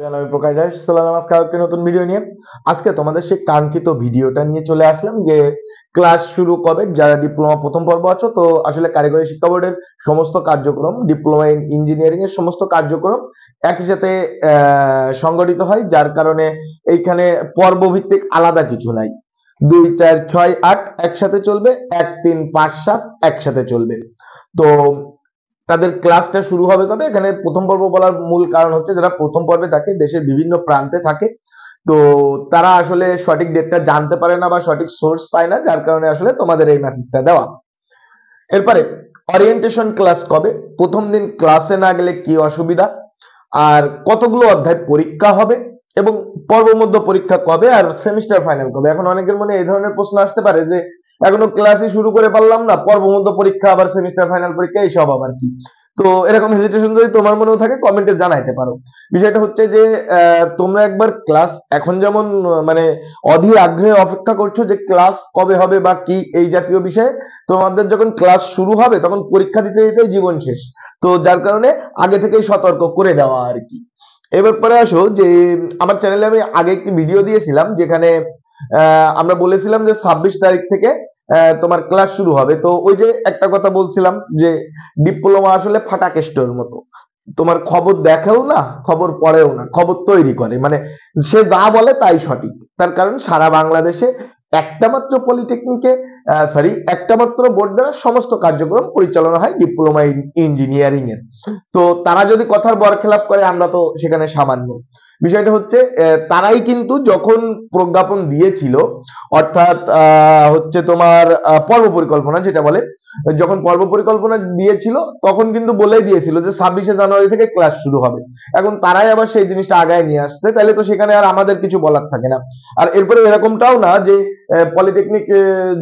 আমি প্রকাশ দাস চলে এলাম আজকে আরেকটি নতুন ভিডিও নিয়ে। আজকে তোমাদের সেই কাঙ্ক্ষিত ভিডিওটা নিয়ে চলে আসলাম যে ক্লাস শুরু কবে, যারা ডিপ্লোমা প্রথম পর্ব আছো। তো আসলে কারিগরি শিক্ষা বোর্ডের সমস্ত কার্যক্রম, ডিপ্লোমা ইন ইঞ্জিনিয়ারিং এর সমস্ত কার্যক্রম একই সাথে সংগঠিত হয়, যার কারণে এইখানে পর্ব ভিত্তিক আলাদা কিছু নাই। 2, 4, 6, 8 একসাথে চলবে, 1, 3, 5, 7 একসাথে চলবে। তো তাদের ক্লাসটা শুরু হবে কবে? এখানে প্রথম পর্ব বলার মূল কারণ হচ্ছে যারা প্রথম পর্বে থাকে, দেশের বিভিন্ন প্রান্তে থাকে, তো তারা আসলে সঠিক ডেটটা জানতে পারে না বা সঠিক সোর্স পায় না, যার কারণে আসলে তোমাদের এই মেসেজটা দেওয়া। এরপরে ওরিয়েন্টেশন ক্লাস কবে, প্রথম দিন ক্লাসে না গেলে কি অসুবিধা, আর কতগুলো অধ্যায় পরীক্ষা হবে, এবং পর্ব মধ্য পরীক্ষা কবে, আর সেমিস্টার ফাইনাল কবে। এখন অনেকের মনে এই ধরনের প্রশ্ন আসতে পারে যে এখনো ক্লাসই শুরু করে পারলাম না, পর্ব মধ্য পরীক্ষা আবার সেমিস্টার ফাইনাল পরীক্ষা এইসব আবার কি। তো এরকম হেজিটেশন যদি তোমার মনেও থাকে কমেন্টে জানাইতে পারো। বিষয়টা হচ্ছে যে তোমরা একবার ক্লাস এখন যেমন মানে অধীর আগ্রহে অপেক্ষা করছো যে ক্লাস কবে হবে বা কি এই জাতীয় বিষয়ে, তোমাদের যখন ক্লাস শুরু হবে তখন পরীক্ষা দিতে দিতেই জীবন শেষ। তো যার কারণে আগে থেকেই সতর্ক করে দেওয়া আর কি। এবার পরে আসো যে আমার চ্যানেলে আমি আগে একটি ভিডিও দিয়েছিলাম যেখানে আমরা বলেছিলাম যে 26 তারিখ থেকে তোমার ক্লাস শুরু হবে। তো ওই যে একটা কথা বলছিলাম যে ডিপ্লোমা আসলে ফাটা কেষ্টর মতো, তোমার খবর দেখেও না, খবর পড়েও না, খবর তৈরি করে, মানে সে যা বলে তাই সঠিক। তার কারণ সারা বাংলাদেশে একটা মাত্র পলিটেকনিকে একটা মাত্র বোর্ড দ্বারা সমস্ত কার্যক্রম পরিচালনা হয় ডিপ্লোমা ইঞ্জিনিয়ারিং এর। তো তারা যদি কথার বরখেলাপ করে আমরা তো সেখানে সামান্য। বিষয়টা হচ্ছে তারাই কিন্তু যখন প্রজ্ঞাপন দিয়েছিল, অর্থাৎ হচ্ছে তোমার পর্ব পরিকল্পনা যেটা বলে, যখন পর্ব পরিকল্পনা দিয়েছিল তখন কিন্তু বলেই দিয়েছিল যে 26শে জানুয়ারি থেকে ক্লাস শুরু হবে। এখন তারাই আবার সেই জিনিসটা আগায় নিয়ে আসছে, তাহলে তো সেখানে আর আমাদের কিছু বলার থাকে না। আর এরপরে এরকমটাও না যে পলিটেকনিক,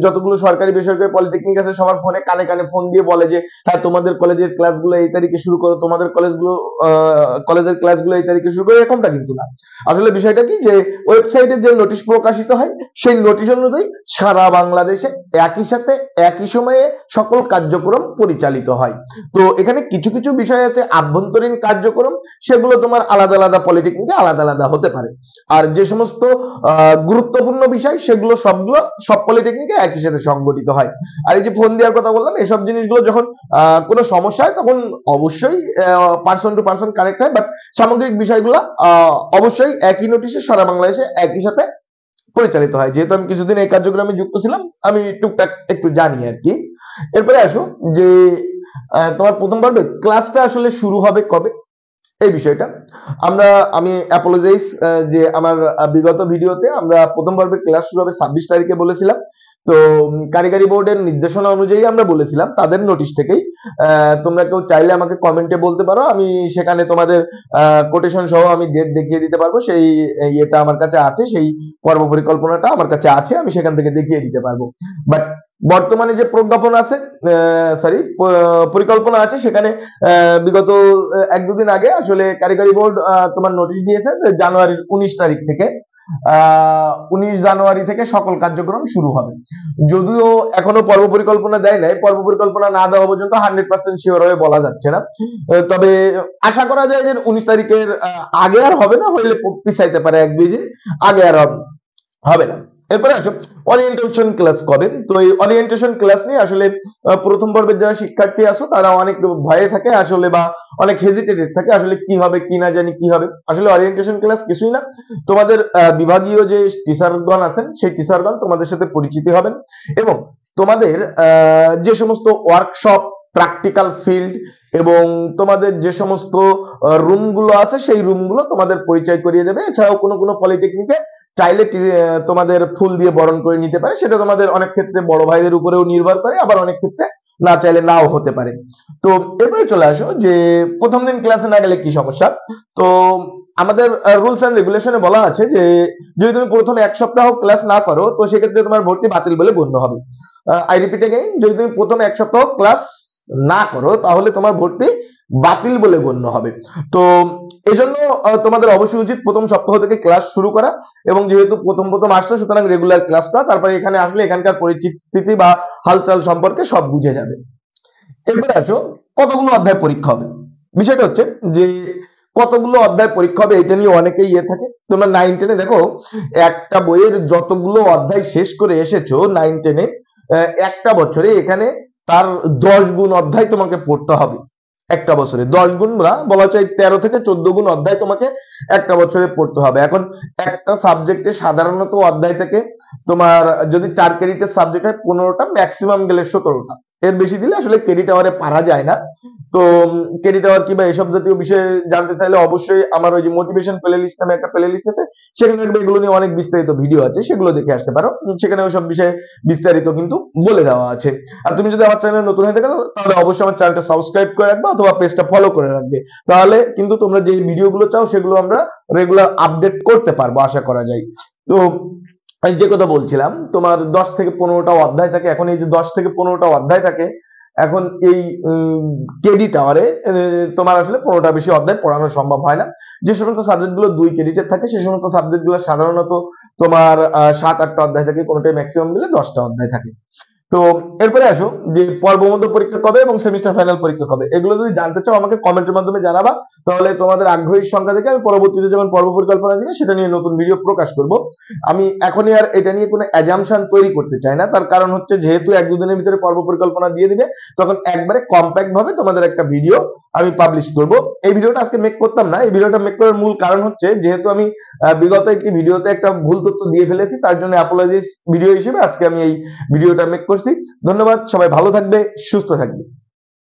যতগুলো সরকারি বেসরকারি পলিটেকনিক আছে সবার ফোনে কানে কানে ফোন দিয়ে বলে যে হ্যাঁ তোমাদের কলেজের ক্লাসগুলো এই তারিখে শুরু করো, তোমাদের কলেজের ক্লাসগুলো এই তারিখে শুরু করো, এরকমটা কিন্তু না। আসলে বিষয়টা কি যে ওয়েবসাইটে যে নোটিশ প্রকাশিত হয় সেই নোটিশ অনুযায়ী সারা বাংলাদেশে একই সাথে একই সময়ে সকল কার্যক্রম পরিচালিত হয়। তো এখানে কিছু কিছু বিষয় আছে আভ্যন্তরীণ কার্যক্রম, সেগুলো তোমার আলাদা আলাদা পলিটেকনিকে আলাদা আলাদা হতে পারে। আর যে সমস্ত গুরুত্বপূর্ণ বিষয় সেগুলো সবগুলো সব পলিটেকনিকে একই সাথে সংগঠিত হয়। আর এই যে ফোন দেওয়ার কথা বললাম, এসব জিনিসগুলো যখন কোনো সমস্যা হয় তখন অবশ্যই পার্সন টু পার্সন কানেক্ট হয়, বাট সামগ্রিক বিষয়গুলো অবশ্যই একই নোটিশে সারা বাংলাদেশে একই সাথে পরিচালিত হয়। যেহেতু আমি কিছুদিন এই কার্যক্রমে যুক্ত ছিলাম, আমি টুকটাক একটু জানি আর কি। এরপরে আসো যে তোমার প্রথম পর্বে ক্লাসটা আসলে শুরু হবে কবে এই বিষয়টা আমি অ্যাপোলোজাইজ যে আমার বিগত ভিডিওতে আমরা প্রথম পর্বের ক্লাস শুরু হবে 26 তারিখে বলেছিলাম। তো কারিগরি বোর্ডের নির্দেশনা অনুযায়ী আমরা বলেছিলাম, তাদের নোটিশ থেকেই তোমরা কেউ চাইলে আমাকে কমেন্টে বলতে পারো, আমি সেখানে তোমাদের কোটেশন সহ আমি ডেট দেখিয়ে দিতে পারবো। সেই এটা আমার কাছে আছে, সেই পর্ব পরিকল্পনাটা আমার কাছে আছে, আমি সেখান থেকে দেখিয়ে দিতে পারবো। বাট বর্তমানে যে প্রজ্ঞাপন আছে, পরিকল্পনা আছে, সেখানে বিগত 1-2 দিন আগে আসলে কারিগরি বোর্ড তোমার নোটিশ দিয়েছে যে জানুয়ারির 19 তারিখ থেকে 19 জানুয়ারি থেকে সকল কার্যক্রম শুরু হবে। যদিও এখনো পর্ব পরিকল্পনা দেয় নাই, পর্ব পরিকল্পনা না দেওয়া পর্যন্ত 100% শিওর হয়ে বলা যাচ্ছে না। তবে আশা করা যায় যে 19 তারিখের আগে আর হবে না, হইলে পিছাইতে পারে 1-2 দিন, আগে আর হবে না। এরপরে আসো ওরিয়েন্টেশন ক্লাস কবে। তো এই ওরিয়েন্টেশন ক্লাস নিয়ে আসলে প্রথম পর্বের যারা শিক্ষার্থী আছো তারা অনেক ভয়ে থাকে আসলে, বা অনেক হেজিটেটেড থাকে আসলে কি হবে কি না জানি কি হবে। আসলে ওরিয়েন্টেশন ক্লাস কিছুই না, তোমাদের বিভাগীয় যে টিচারগণ আছেন সেই টিচারগণ তোমাদের সাথে পরিচিতি হবেন, এবং তোমাদের যে সমস্ত ওয়ার্কশপ, প্র্যাকটিক্যাল ফিল্ড এবং তোমাদের যে সমস্ত রুমগুলো আছে সেই রুমগুলো তোমাদের পরিচয় করিয়ে দেবে। এছাড়াও কোনো কোনো পলিটেকনিকে চাইলে তোমাদের ফুল দিয়ে বরণ করে নিতে পারে, সেটা তোমাদের অনেক ক্ষেত্রে বড় ভাইদের উপরেও নির্ভর করে, আবার অনেক ক্ষেত্রে না চাইলে নাও হতে পারে। তো এরপরে চলে আসো যে প্রথম দিন ক্লাসে না গেলে কি সমস্যা। তো আমাদের রুলস এন্ড রেগুলেশনে বলা আছে যে যদি তুমি প্রথম 1 সপ্তাহ ক্লাস না করো তো সেক্ষেত্রে তোমার ভর্তি বাতিল বলে গণ্য হবে। আই রিপিট এগেইন, যদি তুমি প্রথম 1 সপ্তাহ ক্লাস না করো তাহলে তোমার ভর্তি বাতিল বলে গণ্য হবে। তো এজন্য তোমাদের অবশ্যই উচিত প্রথম সপ্তাহ থেকে ক্লাস শুরু করা, এবং যেহেতু প্রথম প্রথম আসছো সুতরাং রেগুলার ক্লাসটা, তারপরে এখানে আসলে এখানকার পরিস্থিতি বা হালচাল সম্পর্কে সব বুঝে যাবে। এরপরে আসো কতগুলো অধ্যায় পরীক্ষা হবে। বিষয়টা হচ্ছে যে কতগুলো অধ্যায় পরীক্ষা হবে এটা নিয়ে অনেকেই ইয়ে থাকে। তোমরা 9-10 দেখো একটা বইয়ের যতগুলো অধ্যায় শেষ করে এসেছো 9-10 একটা বছরে এখানে তার 10 গুণ অধ্যায় তোমাকে পড়তে হবে। একটা বছরে 10 গুণ না, বলা যায় 13 থেকে 14 গুণ অধ্যায় তোমাকে একটা বছরে পড়তে হবে। এখন একটা সাবজেক্টে সাধারণত অধ্যায় থেকে তোমার যদি 4 ক্রেডিটের সাবজেক্ট হয় 15টা, ম্যাক্সিমাম গেলে 17টা, এর বেশি দিলে আসলে ক্রেডিট আওয়ারে পারা যায় না। তো ক্রেডিট আওয়ার কিংবা এসব জাতীয় বিষয়ে জানতে চাইলে অবশ্যই আমার ওই যে মোটিভেশন প্লেলিস্ট নামে একটা প্লেলিস্ট আছে, সেখানে এগুলো নিয়ে অনেক বিস্তারিত ভিডিও আছে, সেগুলো দেখে আসতে পারো। সেখানে ওইসব বিষয়ে বিস্তারিত কিন্তু বলে দেওয়া আছে। আর তুমি যদি আমার চ্যানেলে নতুন হয়ে থাকো তাহলে অবশ্যই আমার চ্যানেলটা সাবস্ক্রাইব করে রাখবে অথবা পেজটা ফলো করে রাখবে, তাহলে কিন্তু তোমরা যে ভিডিওগুলো চাও সেগুলো আমরা রেগুলার আপডেট করতে পারবো আশা করা যায়। তো আমি যে কথা বলছিলাম, তোমার 10 থেকে 15টা অধ্যায় থাকে। এখন এই যে 10 থেকে 15টা অধ্যায় থাকে, এখন এই ক্রেডিট আওয়ারে তোমার আসলে 15টা বেশি অধ্যায় পড়ানো সম্ভব হয় না। যে সমস্ত সাবজেক্ট গুলো 2 ক্রেডিটের থাকে সেই সমস্ত সাবজেক্ট গুলো সাধারণত তোমার 7-8টা অধ্যায় থাকে, কোনোটাই ম্যাক্সিমাম মিলে 10টা অধ্যায় থাকে। তো এরপরে আসো যে পর্বমধ্য পরীক্ষা কবে এবং সেমিস্টার ফাইনাল পরীক্ষা কবে, এগুলো যদি জানতে চাও আমাকে কমেন্টের মাধ্যমে জানাবা, তাহলে তোমাদের আগ্রহের সংখ্যা দেখে আমি পরবর্তীতে যখন পর্ব পরিকল্পনা দিই সেটা নিয়ে নতুন ভিডিও প্রকাশ করব। আমি এখনই আর এটা নিয়ে কোনো অ্যাজাম্পশন তৈরি করতে চাই না, তার কারণ হচ্ছে যেহেতু 1-2 দিনের ভিতরে পর্ব পরিকল্পনা দিয়ে দিবে, তখন একবারে কম্প্যাক্ট ভাবে তোমাদের একটা ভিডিও আমি পাবলিশ করব। এই ভিডিওটা আজকে মেক করতাম না, এই ভিডিওটা মেক করার মূল কারণ হচ্ছে যেহেতু আমি বিগত একটি ভিডিওতে একটা ভুল তথ্য দিয়ে ফেলেছি, তার জন্য অ্যাপোলজিস ভিডিও হিসেবে আজকে আমি এই ভিডিওটা মেক করছি। ধন্যবাদ, সবাই ভালো থাকবে, সুস্থ থাকবে।